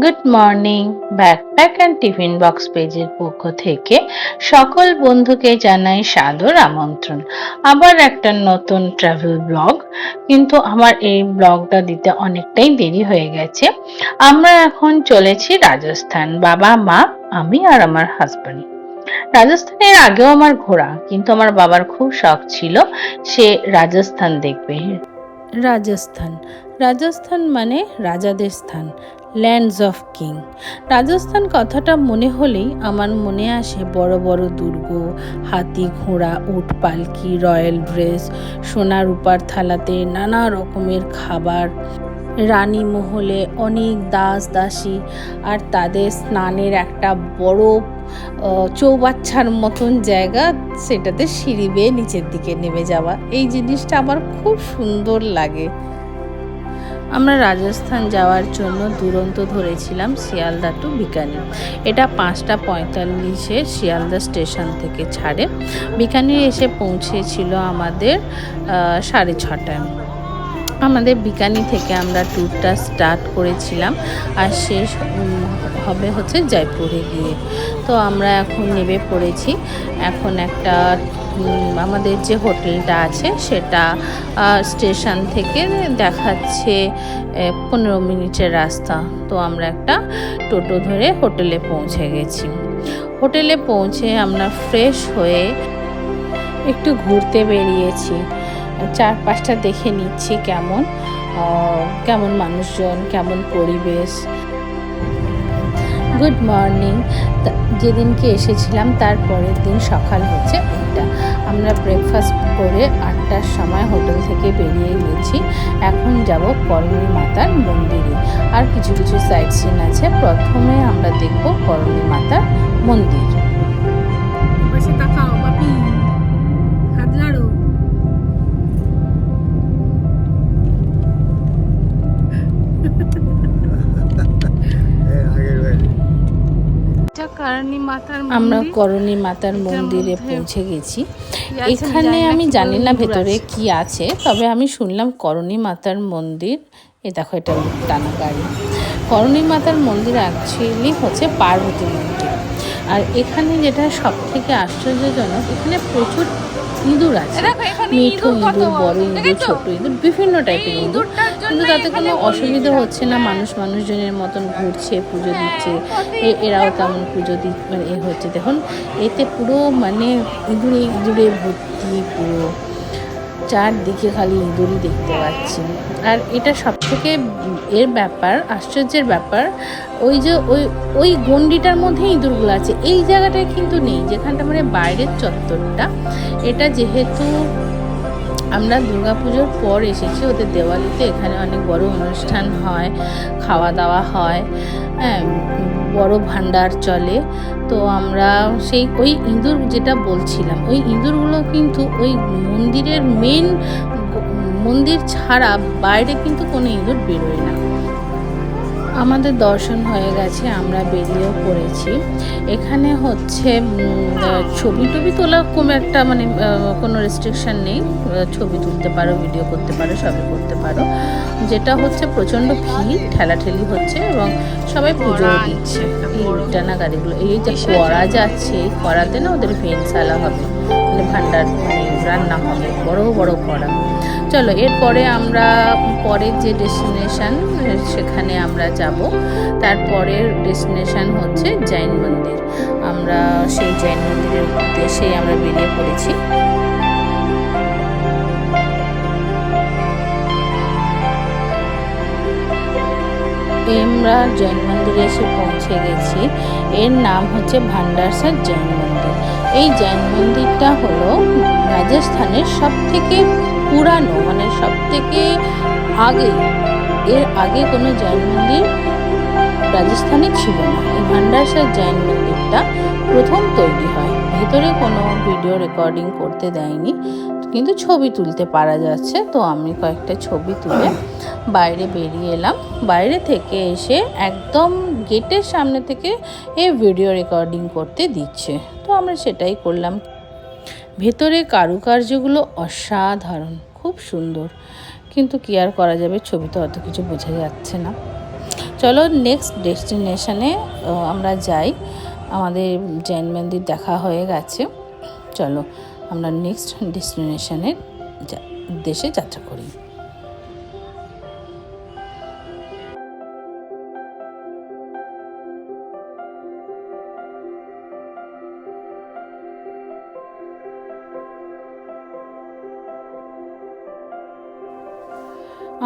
Good morning. Backpack and tiffin box পেজের পক্ষ থেকে সকল বন্ধুকে জানাই সাদর আমন্ত্রণ। আবার একটা নতুন ট্রাভেল ব্লগ, কিন্তু আমার এই ব্লগটা দিতে অনেকটাই দেরি হয়ে গেছে। আমরা এখন চলেছি রাজস্থান, বাবা, মা, আমি আর আমার হাজব্যান্ড। রাজস্থানের আগেও আমার ঘোরা, কিন্তু আমার বাবার খুব শখ ছিল সে রাজস্থান দেখবে। রাজস্থান রাজস্থান মানে রাজাদের স্থান, ল্যান্ডস অফ কিং। রাজস্থান কথাটা মনে হলেই আমার মনে আসে বড় বড় দুর্গ, হাতি, ঘোড়া, উট পালকি, রয়্যাল ড্রেস, সোনা রূপার থালাতে নানা রকমের খাবার, রানী মহলে অনেক দাস দাসী, আর তাদের স্নানের একটা বড় চৌবাচ্চার মতন জায়গা, সেটাতে সিঁড়ি বেয়ে নিচের দিকে নেমে যাওয়া। এই জিনিসটা আমার খুব সুন্দর লাগে। আমরা রাজস্থান যাওয়ার জন্য দুরন্ত ধরেছিলাম শিয়ালদা টু বিকানি। এটা 5:45 শিয়ালদা স্টেশন থেকে ছাড়ে। বিকানি এসে পৌঁছেছিল আমাদের 6:30টায়। আমাদের বিকানি থেকে আমরা ট্যুরটা স্টার্ট করেছিলাম, আর শেষ হবে হচ্ছে জয়পুরে গিয়ে। তো আমরা এখন নেমে পড়েছি। এখন একটা আমাদের যে হোটেলটা আছে সেটা স্টেশন থেকে দেখাচ্ছে 15 মিনিটের রাস্তা। তো আমরা একটা টোটো ধরে হোটেলে পৌঁছে গেছি। হোটেলে পৌঁছে আমরা ফ্রেশ হয়ে একটু ঘুরতে বেরিয়েছি। চারপাশটা দেখে নিচ্ছি কেমন মানুষজন, কেমন পরিবেশ। Good morning. যেদিনকে এসেছিলাম তার পরের দিন সকাল হচ্ছে এইটা। আমরা ব্রেকফাস্ট করে 8টার সময় হোটেল থেকে বেরিয়ে গেছি। এখন যাব করণী মাতার মন্দিরে। আর কিছু কিছু সাইট সিন আছে। প্রথমে আমরা দেখব করণী মাতার মন্দির। আমরা করণী মাতার মন্দিরে পৌঁছে গেছি। এখানে আমি জানি না ভেতরে কি আছে, তবে আমি শুনলাম করণী মাতার মন্দির। দেখো, এটা টানা গাড়ি। করণী মাতার মন্দির অ্যাকচুয়ালি হচ্ছে পার্বতী মন্দির। আর এখানে যেটা সব থেকে আশ্চর্যজনক, এখানে প্রচুর ইঁদুর আছে। মিঠু ইঁদুর, বড় ইঁদুর, ছোট ইঁদুর, বিভিন্ন টাইপের ইঁদুর। কিন্তু তাতে কোনো অসুবিধা হচ্ছে না। মানুষজনের মতন ঘুরছে, পুজো দিচ্ছে। এরাও তেমন পুজো মানে হচ্ছে। দেখুন, এতে পুরো মানে ইঁদুরে ভর্তি, পুরো চারদিকে খালি ইঁদুরই দেখতে পাচ্ছি। আর এটা সব থেকে আশ্চর্যের ব্যাপার, ওই যে ওই গণ্ডিটার মধ্যে ইঁদুরগুলো আছে। এই জায়গাটায় কিন্তু নেই, যেখানটা মানে বাইরের চত্বরটা। এটা যেহেতু আমরা দুর্গাপুজোর পর এসেছি, ওদের দেওয়ালিতে এখানে অনেক বড় অনুষ্ঠান হয়, খাওয়া দাওয়া হয়, হ্যাঁ, বড় ভাণ্ডার চলে। তো আমরা ওই ইঁদুর যেটা বলছিলাম, ওই ইঁদুরগুলো কিন্তু ওই মন্দিরের মন্দির ছাড়া বাইরে কিন্তু কোনো ইঁদুর বেরোয় না। আমাদের দর্শন হয়ে গেছে, আমরা বেরিয়েও পড়েছি। এখানে হচ্ছে ছবি টবি তোলা মানে কোনো রেস্ট্রিকশান নেই। ছবি তুলতে পারো, ভিডিও করতে পারো, সবই করতে পারো। যেটা হচ্ছে প্রচণ্ড ভিড়, ঠেলাঠেলি হচ্ছে, এবং সবাই পুজো দিচ্ছে। এই টানা গাড়িগুলো, এই যে কড়া যাচ্ছে, এই কড়াতে না ওদের ভেনশালা হবে, মানে ভাণ্ডার, মানে রান্না হবে, বড় বড় কড়া। চলো, এরপরে আমরা পরের যে ডেস্টিনেশন সেখানে আমরা যাব। তারপরের ডেস্টিনেশন হচ্ছে জৈন মন্দির। আমরা সেই জৈন মন্দিরের উদ্দেশ্যে আমরা বেরিয়ে পড়েছি। আমরা জৈন মন্দিরে এসে পৌঁছে গেছি। এর নাম হচ্ছে ভান্ডারসার জৈন মন্দির। এই জৈন মন্দিরটা হলো রাজস্থানের সব থেকে পুরানো, মানে সব থেকে এর আগে কোনো জৈন মন্দির রাজস্থানে ছিল না। এই ভান্ডারসার জৈন মন্দিরটা প্রথম তৈরি হয়। ভেতরে কোনো ভিডিও রেকর্ডিং করতে দেয়নি, কিন্তু ছবি তুলতে পারা যাচ্ছে। তো আমি কয়েকটা ছবি তুলে বাইরে বেরিয়ে এলাম। বাইরে থেকে এসে একদম গেটের সামনে থেকে এই ভিডিও রেকর্ডিং করতে দিচ্ছে, তো আমরা সেটাই করলাম। ভেতরে কারুকার্যগুলো অসাধারণ, খুব সুন্দর, কিন্তু কি আর করা যাবে, ছবি তো অত কিছু বোঝা যাচ্ছে না। চলো নেক্সট ডেস্টিনেশনে আমরা যাই। আমাদের জৈন মন্দির দেখা হয়ে গেছে, চলো আমরা নেক্সট ডেস্টিনেশনের উদ্দেশ্যে যাত্রা করি।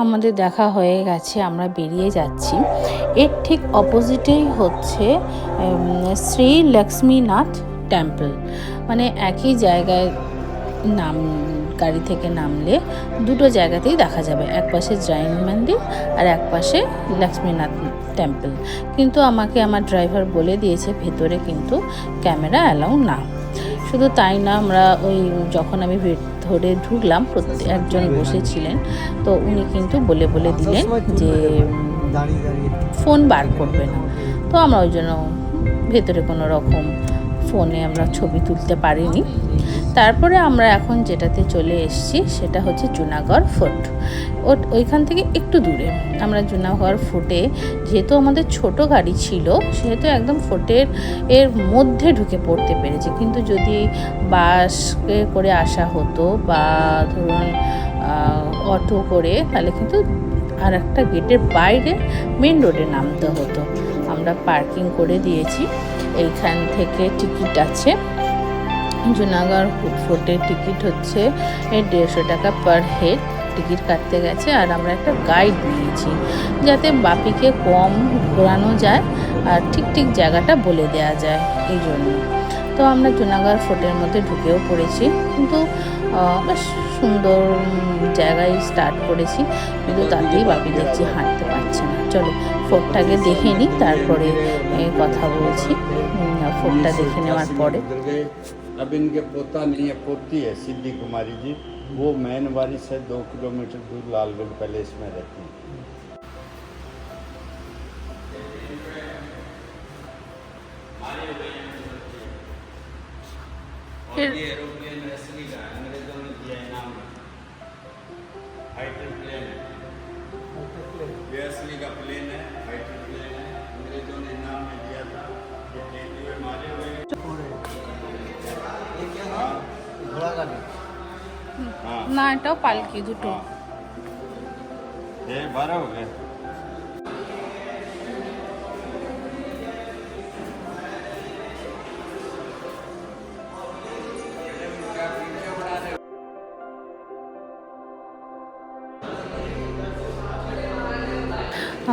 আমাদের দেখা হয়ে গেছে, আমরা বেরিয়ে যাচ্ছি। এর ঠিক অপোজিটেই হচ্ছে শ্রী লক্ষ্মীনাথ টেম্পল, মানে একই জায়গায় গাড়ি থেকে নামলে দুটো জায়গাতেই দেখা যাবে, এক পাশে জৈন মন্দির আর এক পাশে লক্ষ্মীনাথ টেম্পল। কিন্তু আমাকে আমার ড্রাইভার বলে দিয়েছে ভেতরে কিন্তু ক্যামেরা অ্যালাউ না। শুধু তাই না, আমরা যখন আমি ভেতরে ঢুকলাম একজন বসেছিলেন, তো উনি কিন্তু বলে দিলেন যে ফোন বার করবে না। তো আমরা ওই জন্য ভেতরে কোনো রকম ফোনে আমরা ছবি তুলতে পারিনি। তারপরে আমরা এখন যেটাতে চলে এসেছি সেটা হচ্ছে জুনাগড় ফোর্ট। ওইখান থেকে একটু দূরে আমরা জুনাগড় ফোর্টে, যেহেতু আমাদের ছোট গাড়ি ছিল সেহেতু একদম ফোর্টের মধ্যে ঢুকে পড়তে পেরেছি। কিন্তু যদি বাসে করে আসা হতো বা ধরুন অটো করে, তাহলে কিন্তু আর একটা গেটের বাইরে মেন রোডে নামতে হতো। আমরা পার্কিং করে দিয়েছি, এইখান থেকে টিকিট আছে। জুনাগড় ফোর্টের টিকিট হচ্ছে 150 টাকা পার হেড টিকিট কাটতে গেছে। আর আমরা একটা গাইড নিয়েছি যাতে বাপিকে কম ঘোরানো যায় আর ঠিক জায়গাটা বলে দেওয়া যায়, এই জন্য। তো আমরা জুনাগড় ফোর্টের মধ্যে ঢুকেও পড়েছি, কিন্তু বেশ সুন্দর জায়গায় স্টার্ট করেছি, কিন্তু তাতেই বাপি দেখছি হাঁটতে পারছে না। চলো ফোর্টটাকে দেখে নিই, তারপরে কথা বলছি। ফোর্টটা দেখে নেওয়ার পরে अब इनके पोता नहीं है, पोती है सिद्धि कुमारी जी, वो मैन वारिस है, 2 किलोमीटर दूर लालगढ़ पैलेस में रहती है। ये एरोप्लेन असली का अंग्रेजों ने दिया इनाम, फाइटर प्लेन है, ये असली का प्लेन है, फाइटर प्लेन है, अंग्रेजों ने इनाम में दिया था। ये टेंडुए मारे हुए না, এটাও পালকি দুটো। ये 12 हो गए।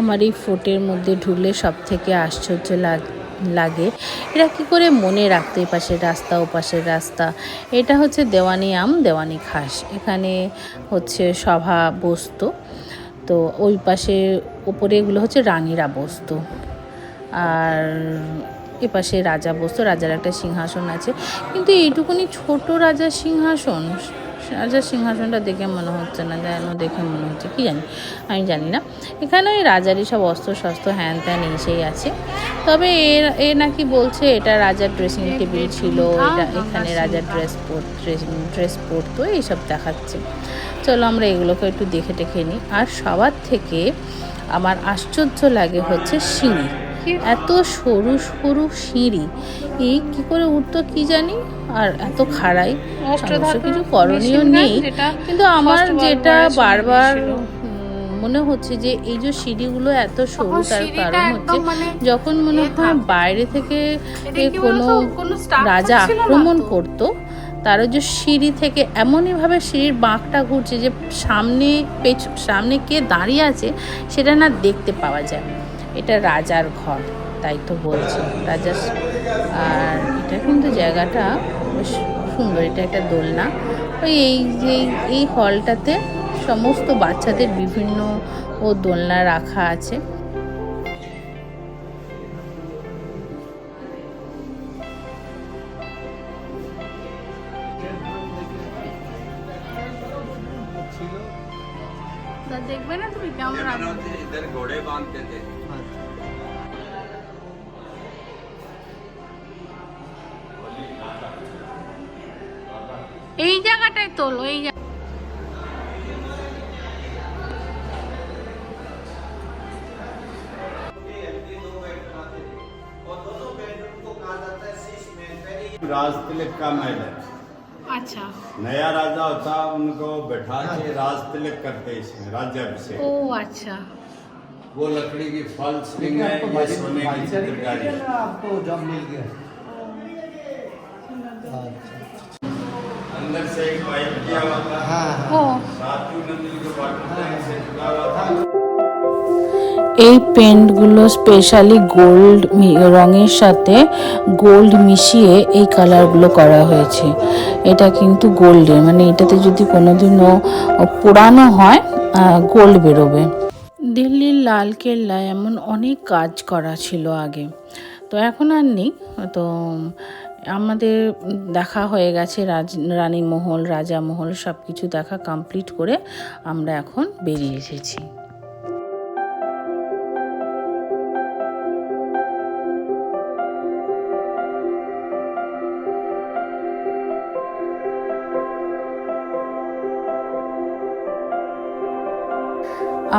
আমার এই ফোর্টের মধ্যে ঢুকলে সব থেকে আশ্চর্য লাগে এরা কি করে মনে রাখতে, পাশের রাস্তা ও পাশের রাস্তা। এটা হচ্ছে দেওয়ানি আম দেওয়ানি খাস, এখানে হচ্ছে সভা বসতো। তো ওই পাশে ওপরে এগুলো হচ্ছে রানীরা বসতো, আর এ পাশে রাজা বসতো, রাজার একটা সিংহাসন আছে। কিন্তু এইটুকুনি ছোট রাজার সিংহাসন, রাজার সিংহাসনটা দেখে মনে হচ্ছে না, যেন দেখে মনে হচ্ছে কি জানি, আমি জানি না। এখানে ওই রাজারই সব অস্ত্র শস্ত্র হ্যান ত্যান এসেই আছে। তবে এ নাকি বলছে এটা রাজার ড্রেসিং টেবিল ছিল, এখানে রাজার ড্রেস পরতো, এইসব দেখাচ্ছে। চলো আমরা এগুলোকে একটু দেখে টেখে নিই। আর সবার থেকে আমার আশ্চর্য লাগে হচ্ছে সিঁড়ি, এত সরু সরু সিঁড়ি, এই কী করে উঠতো কি জানি, আর এত খাড়াই, অবশ্য কিছু করণীয় নেই। কিন্তু আমার যেটা বারবার মনে হচ্ছে যে এই যে সিঁড়িগুলো এত সরু, তার কারণ হচ্ছে যখন মনে হয় বাইরে থেকে কোনো রাজা আক্রমণ করতো, তারও যে সিঁড়ি থেকে এমনইভাবে সিঁড়ির বাঁকটা ঘুরছে যে সামনে কে দাঁড়িয়ে আছে সেটা না দেখতে পাওয়া যায়। এটা রাজার ঘর, তাই তো বলছি রাজার। আর এটা কিন্তু জায়গাটা বেশ সুন্দর, এটা একটা দোলনা। এই হলটাতে সমস্ত বাচ্চাদের বিভিন্ন দোলনা রাখা আছে। দেখবে না তুমি কেমন इधर घोड़े बांधते थे। এই জায়গাটায় তোলো, এই राज तिलक का महल है। अच्छा। नया राजा होता उनको बैठा के राज तिलक करते इसमें राज्याभिषेक। ओ अच्छा। वो लकड़ी की फल स्प्रिंग है, ये सोने की चित्रकारी है। आपको जॉब मिल गया। अंदर से एक पाइप किया हुआ था। हाँ ओ सातवीं मंजिल के वाटर टैंक से जुड़ा हुआ था। এই পেন্টগুলো স্পেশালি গোল্ড রঙের সাথে গোল্ড মিশিয়ে এই কালারগুলো করা হয়েছে। এটা কিন্তু গোল্ডের, মানে এটাতে যদি কোনোদিনও পোড়ানো হয় গোল্ড বেরোবে। দিল্লির লাল কেল্লায় এমন অনেক কাজ করা ছিল আগে, তো এখন আর নেই। তো আমাদের দেখা হয়ে গেছে রানীমহল, রাজামহল, সব কিছু দেখা কমপ্লিট করে আমরা এখন বেরিয়ে এসেছি।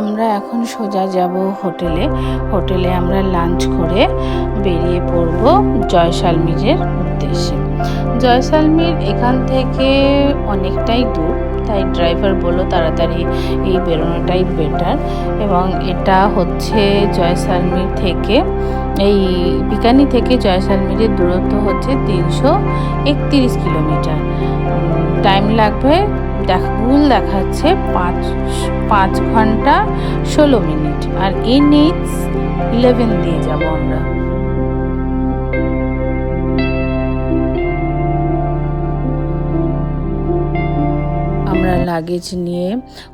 আমরা এখন সোজা যাব হোটেলে আমরা লাঞ্চ করে বেরিয়ে পড়ব জয়সালমীরের উদ্দেশ্যে। জয়সালমীর এখান থেকে অনেকটাই দূর, তাই ড্রাইভার বলল তাড়াতাড়ি এই বেরোনোটাই বেটার। এবং এটা হচ্ছে জয়সালমীর থেকে, এই বিকানি থেকে জয়সালমীরের দূরত্ব হচ্ছে 331 কিলোমিটার। টাইম লাগবে, গুগল দেখাচ্ছে 5 ঘন্টা 16 মিনিট। আর NH11 দিয়ে যাব আমরা। আমরা লাগেজ নিয়ে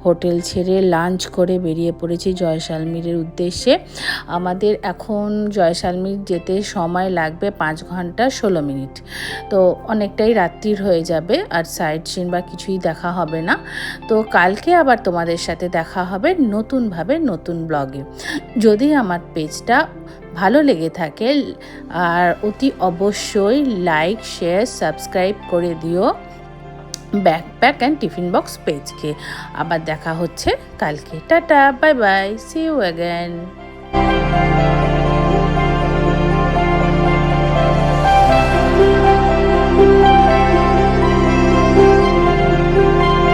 হোটেল ছেড়ে লাঞ্চ করে বেরিয়ে পড়েছি জয়সালমীরের উদ্দেশ্যে। আমাদের এখন জয়সালমীর যেতে সময় লাগবে 5 ঘন্টা 16 মিনিট। তো অনেকটাই রাত্রির হয়ে যাবে, আর সাইট সিন বা কিছুই দেখা হবে না। তো কালকে আবার তোমাদের সাথে দেখা হবে নতুনভাবে নতুন ব্লগে। যদি আমার পেজটা ভালো লেগে থাকে আর অতি অবশ্যই লাইক, শেয়ার, সাবস্ক্রাইব করে দিও ব্যাকপ্যাক অ্যান্ড টিফিন বক্স পেজকে। আবার দেখা হচ্ছে কালকে। Tata, bye bye, see you again.